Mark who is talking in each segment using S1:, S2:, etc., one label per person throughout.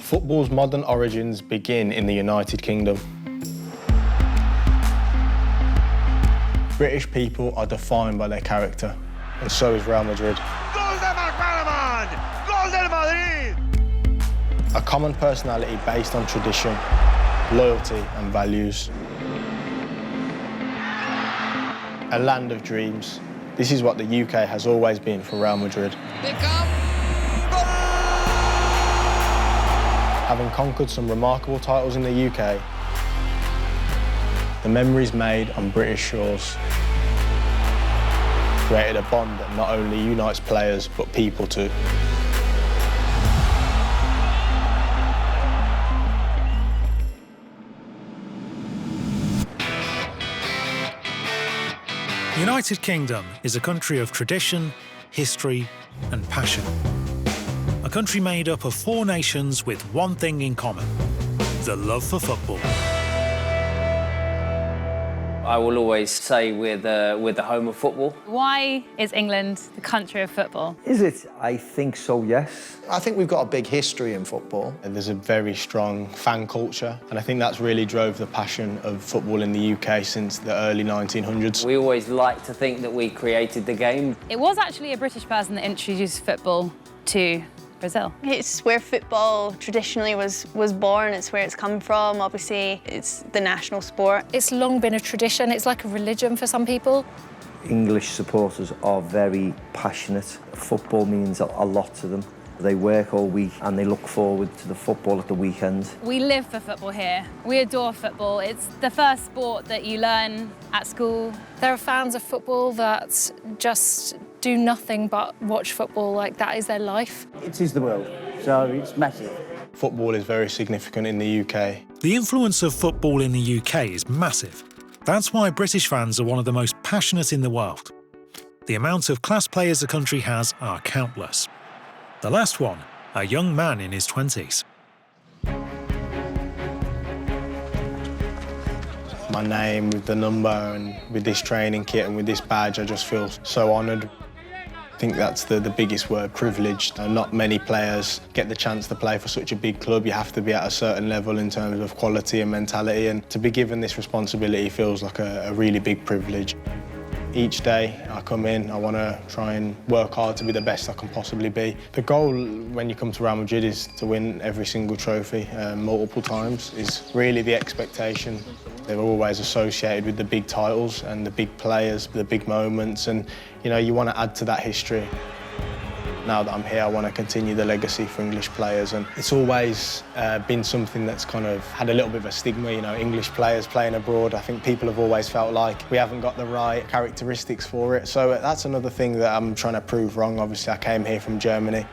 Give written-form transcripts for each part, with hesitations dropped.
S1: Football's modern origins begin in the United Kingdom. British people are defined by their character, and so is Real Madrid. A common personality based on tradition, loyalty and values. A land of dreams. This is what the UK has always been for Real Madrid. Having conquered some remarkable titles in the UK, the memories made on British shores created a bond that not only unites players, but people too.
S2: The United Kingdom is a country of tradition, history and passion. A country made up of 4 nations with one thing in common: the love for football.
S3: I will always say we're the home of football.
S4: Why is England the country of football?
S5: Is it? I think so, yes.
S6: I think we've got a big history in football.
S1: There's a very strong fan culture, and I think that's really drove the passion of football in the UK since the early 1900s.
S3: We always like to think that we created the game.
S4: It was actually a British person that introduced football to Brazil.
S7: It's where football traditionally was born, it's where it's come from. Obviously, it's the national sport.
S8: It's long been a tradition, it's like a religion for some people.
S5: English supporters are very passionate. Football means a lot to them. They work all week and they look forward to the football at the weekend.
S4: We live for football here. We adore football. It's the first sport that you learn at school.
S8: There are fans of football that just do nothing but watch football, like that is their life.
S9: It is the world, so it's massive.
S1: Football is very significant in the UK.
S2: The influence of football in the UK is massive. That's why British fans are one of the most passionate in the world. The amount of class players the country has are countless. The last one, a young man in his 20s.
S1: My name with the number and with this training kit and with this badge, I just feel so honoured. I think that's the biggest word, privileged. Not many players get the chance to play for such a big club. You have to be at a certain level in terms of quality and mentality, and to be given this responsibility feels like a really big privilege. Each day I come in, I want to try and work hard to be the best I can possibly be. The goal when you come to Real Madrid is to win every single trophy multiple times, is really the expectation. They're always associated with the big titles and the big players, the big moments, and you know, you want to add to that history. Now that I'm here, I want to continue the legacy for English players, and it's always been something that's kind of had a little bit of a stigma, you know, English players playing abroad. I think people have always felt like we haven't got the right characteristics for it, so that's another thing that I'm trying to prove wrong. Obviously, I came here from Germany.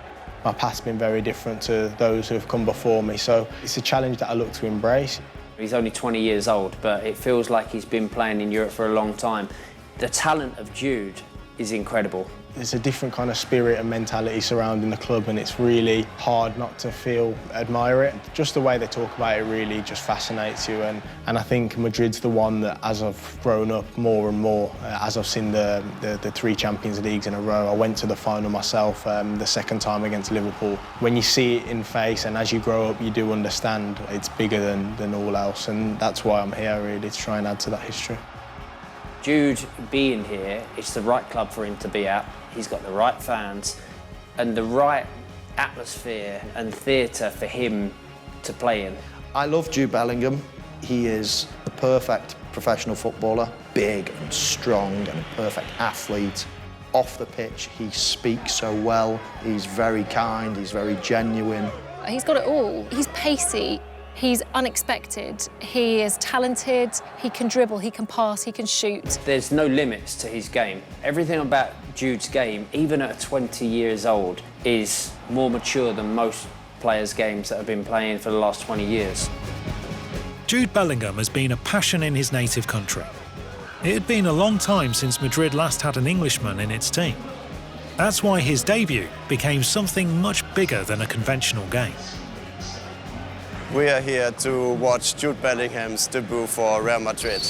S1: My past's been very different to those who have come before me, so it's a challenge that I look to embrace.
S3: He's only 20 years old, but it feels like he's been playing in Europe for a long time. The talent of Jude is incredible.
S1: There's a different kind of spirit and mentality surrounding the club, and it's really hard not to admire it. Just the way they talk about it really just fascinates you, and I think Madrid's the one that, as I've grown up more and more, as I've seen the 3 Champions Leagues in a row. I went to the final myself the second time against Liverpool. When you see it in face and as you grow up, you do understand it's bigger than all else, and that's why I'm here really, to try and add to that history.
S3: Jude being here, it's the right club for him to be at. He's got the right fans and the right atmosphere and theatre for him to play in.
S6: I love Jude Bellingham. He is the perfect professional footballer, big and strong and a perfect athlete. Off the pitch, he speaks so well. He's very kind, he's very genuine.
S8: He's got it all. He's pacey, he's unexpected, he is talented, he can dribble, he can pass, he can shoot.
S3: There's no limits to his game. Everything about Jude's game, even at 20 years old, is more mature than most players' games that have been playing for the last 20 years.
S2: Jude Bellingham has been a passion in his native country. It had been a long time since Madrid last had an Englishman in its team. That's why his debut became something much bigger than a conventional game.
S10: We are here to watch Jude Bellingham's debut for Real Madrid.